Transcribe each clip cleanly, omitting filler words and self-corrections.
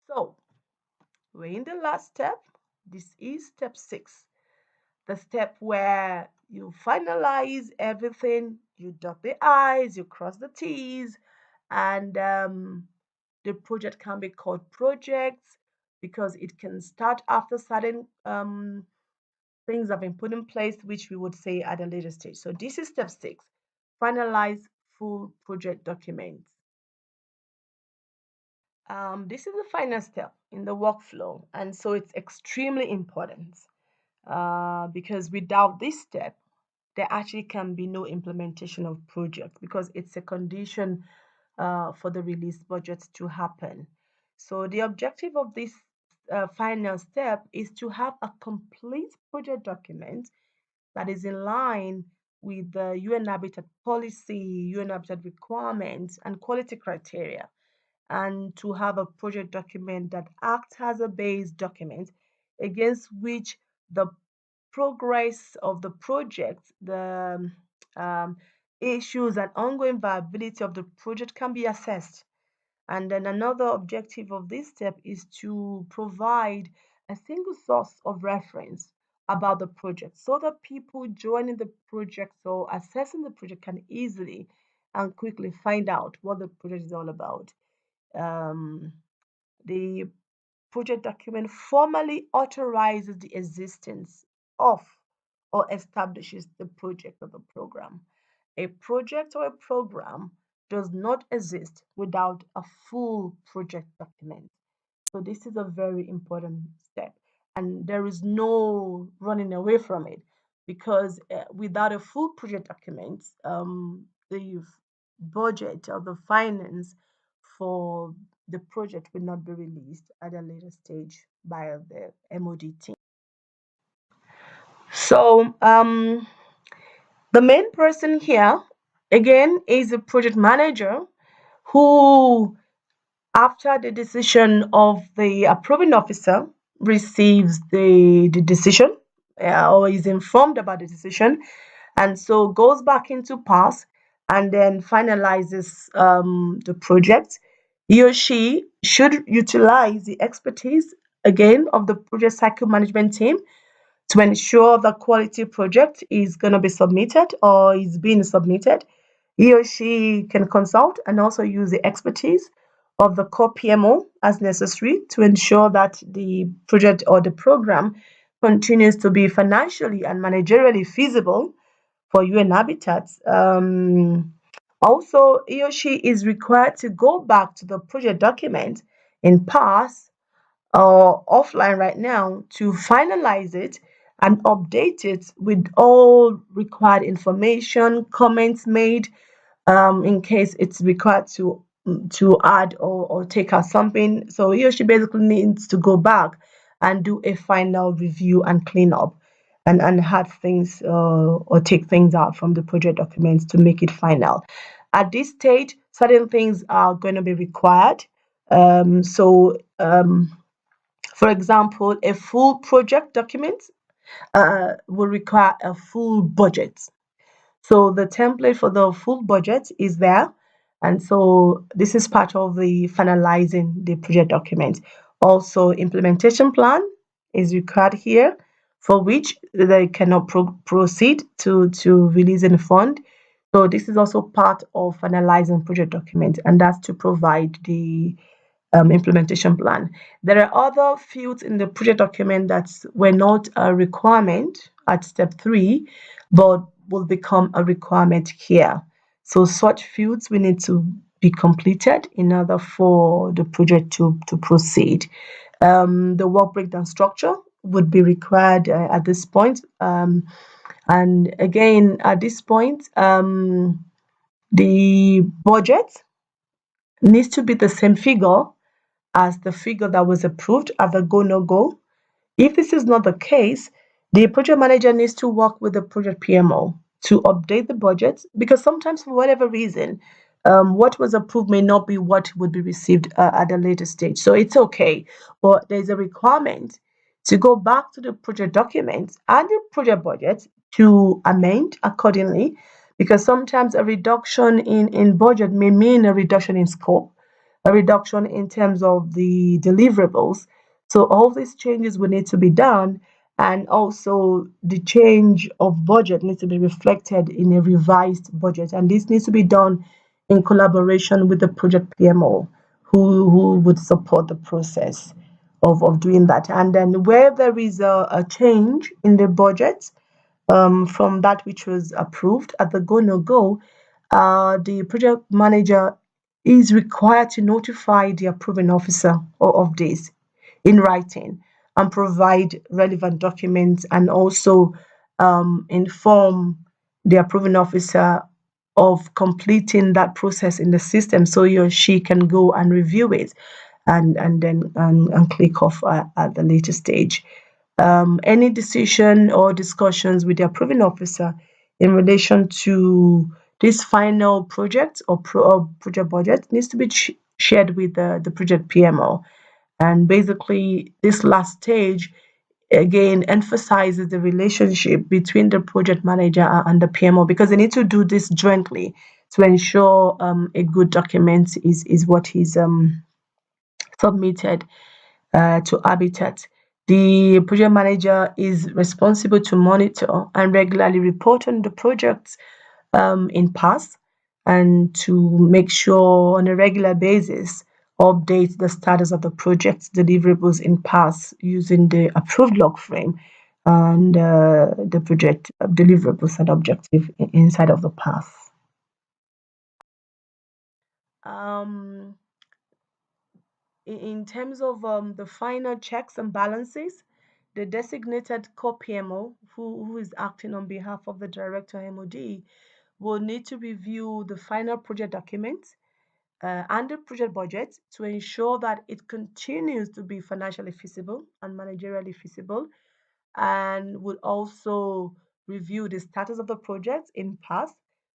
So we're in the last step. This is step 6, the step where you finalize everything, you dot the I's, you cross the T's, and the project can be called projects because it can start after certain things have been put in place, which we would say at a later stage. So this is step 6, finalize full project documents. This is the final step in the workflow, and so it's extremely important because without this step, there actually can be no implementation of project because it's a condition for the release budget to happen. So the objective of this final step is to have a complete project document that is in line with the UN Habitat policy, UN Habitat requirements, and quality criteria, and to have a project document that acts as a base document against which the progress of the project, the issues and ongoing viability of the project can be assessed. And then another objective of this step is to provide a single source of reference about the project so that people joining the project or assessing the project can easily and quickly find out what the project is all about. Um, the project document formally authorizes the existence of or establishes the project or the program. A project or a program does not exist without a full project document. So this is a very important step, and there is no running away from it because without a full project document, the budget or the finance for the project will not be released at a later stage by the MOD team. So the main person here again is a project manager who, after the decision of the approving officer, receives the decision or is informed about the decision, and so goes back into pass and then finalizes the project. He or she should utilize the expertise again of the project cycle management team to ensure the quality project is going to be submitted or is being submitted. He or she can consult and also use the expertise of the core PMO as necessary to ensure that the project or the program continues to be financially and managerially feasible for UN habitats. Also, he or she is required to go back to the project document in past or offline right now to finalize it and update it with all required information, comments made, in case it's required to add or take out something. So he or she basically needs to go back and do a final review and clean up and add things or take things out from the project documents to make it final. At this stage, certain things are going to be required. For example, a full project document will require a full budget. So the template for the full budget is there. And so this is part of the finalizing the project document. Also, implementation plan is required here for which they cannot proceed to releasing the fund. So this is also part of finalizing project document, and that's to provide the implementation plan. There are other fields in the project document that were not a requirement at step 3, but will become a requirement here. So such fields we need to be completed in order for the project to proceed. The work breakdown structure would be required at this point. And again, at this point, the budget needs to be the same figure as the figure that was approved at the go no go. If this is not the case, the project manager needs to work with the project PMO to update the budget because sometimes, for whatever reason, what was approved may not be what would be received at a later stage. So it's okay, but there's a requirement to go back to the project documents and the project budget to amend accordingly because sometimes a reduction in budget may mean a reduction in scope. a reduction in terms of the deliverables. So all these changes will need to be done, and also the change of budget needs to be reflected in a revised budget, and this needs to be done in collaboration with the project PMO, who would support the process of doing that. And then where there is a change in the budget, from that which was approved at the go no go, the project manager is required to notify the approving officer of this in writing and provide relevant documents, and also inform the approving officer of completing that process in the system, so he or she can go and review it and then and click off at the later stage. Any decision or discussions with the approving officer in relation to this final project or project budget needs to be shared with the project PMO. And basically, this last stage again emphasizes the relationship between the project manager and the PMO, because they need to do this jointly to ensure a good document is what is submitted to Habitat. The project manager is responsible to monitor and regularly report on the projects in past, and to make sure on a regular basis update the status of the project deliverables in past using the approved log frame and the project deliverables and objective inside of the path. Um, in terms of the final checks and balances, the designated co-PMO, who is acting on behalf of the director MOD, will need to review the final project document and the project budget to ensure that it continues to be financially feasible and managerially feasible, and would also review the status of the project in past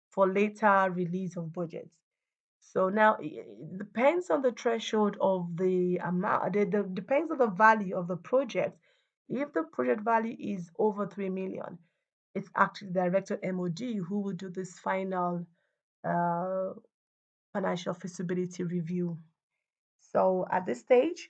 for later release of budgets. So now it depends on the threshold of the amount, depends on the value of the project. If the project value is over 3 million, it's actually the director MOD who will do this final uh, financial feasibility review. So at this stage,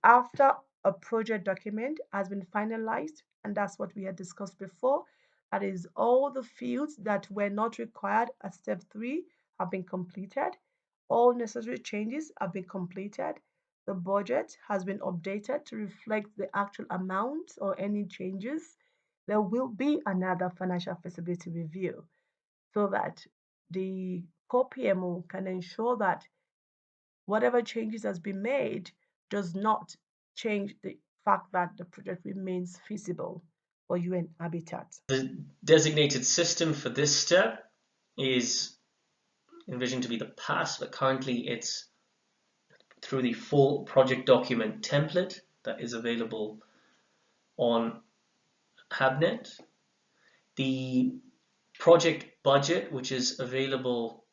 after a project document has been finalized, and that's what we had discussed before, that is, all the fields that were not required at step 3 have been completed, all necessary changes have been completed, the budget has been updated to reflect the actual amount or any changes, there will be another financial feasibility review, so that the co-PMO can ensure that whatever changes has been made does not change the fact that the project remains feasible for UN Habitat. The designated system for this step is envisioned to be the PASS, but currently it's through the full project document template that is available on Habnet. The project budget, which is available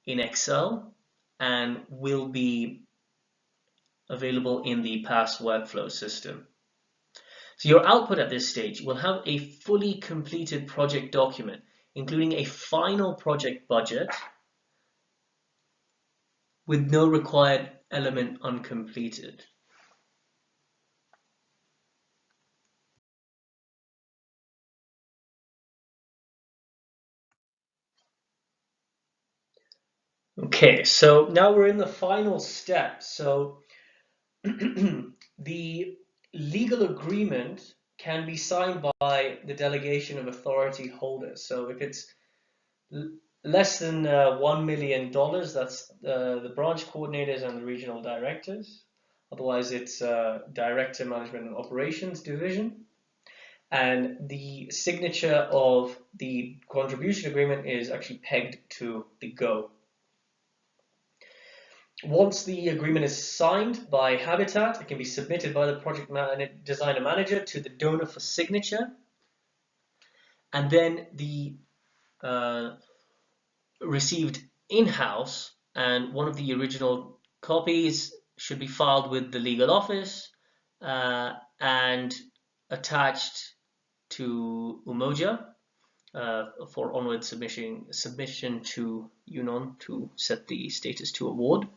in Excel and will be available in the PASS workflow system. So your output at this stage will have a fully completed project document, including a final project budget with no required element uncompleted. Okay, so now we're in the final step. So the legal agreement can be signed by the delegation of authority holders. So if it's less than $1 million, that's the branch coordinators and the regional directors. Otherwise, it's Director Management and Operations Division. And the signature of the contribution agreement is actually pegged to the go. Once the agreement is signed by Habitat, it can be submitted by the project designer manager to the donor for signature. And then the received in-house, and one of the original copies should be filed with the legal office and attached to Umoja for onward submission to UNON to set the status to award.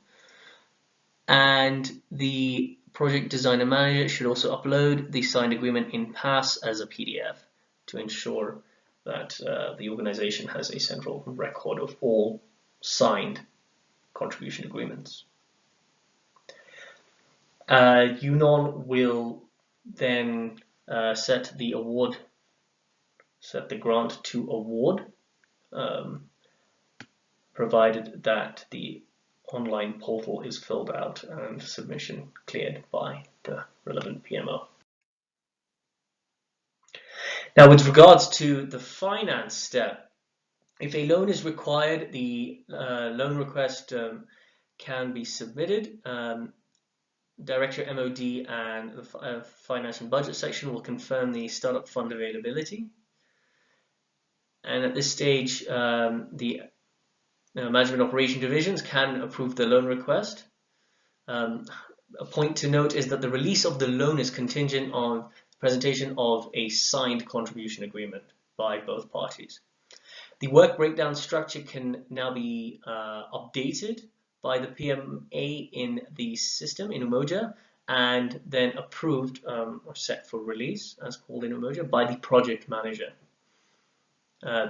And the project designer manager should also upload the signed agreement in PASS as a PDF to ensure that the organization has a central record of all signed contribution agreements. UNON will then set the grant to award, provided that the online portal is filled out and submission cleared by the relevant PMO. Now, with regards to the finance step, if a loan is required, the loan request can be submitted. Director MOD and the Finance and Budget section will confirm the startup fund availability. And at this stage, the Management Operation Divisions can approve the loan request. A point to note is that the release of the loan is contingent on presentation of a signed contribution agreement by both parties. The work breakdown structure can now be updated by the PMA in the system in Umoja, and then approved or set for release, as called in Umoja, by the project manager.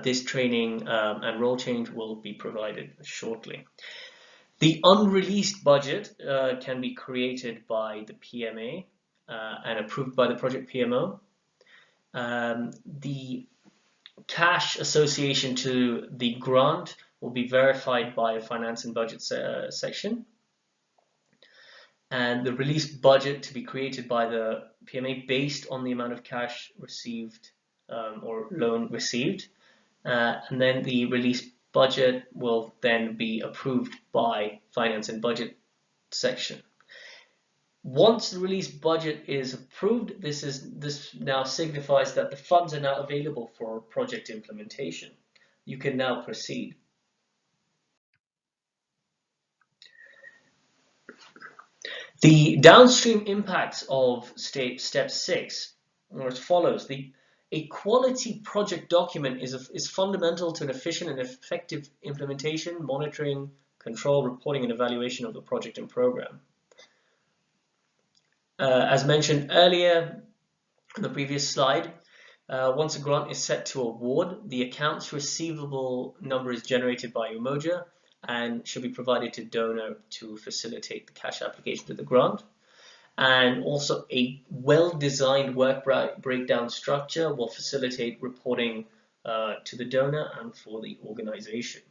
This training and role change will be provided shortly. The unreleased budget can be created by the PMA and approved by the project PMO. The cash association to the grant will be verified by a finance and budget section, and the released budget to be created by the PMA based on the amount of cash received or loan received, and then the released budget will then be approved by finance and budget section. Once the released budget is approved, this now signifies that the funds are now available for project implementation. You can now proceed. The downstream impacts of step 6 are as follows. A quality project document is fundamental to an efficient and effective implementation, monitoring, control, reporting, and evaluation of the project and program. As mentioned earlier in the previous slide, once a grant is set to award, the accounts receivable number is generated by Umoja and should be provided to donor to facilitate the cash application to the grant. And also a well-designed work breakdown structure will facilitate reporting to the donor and for the organization.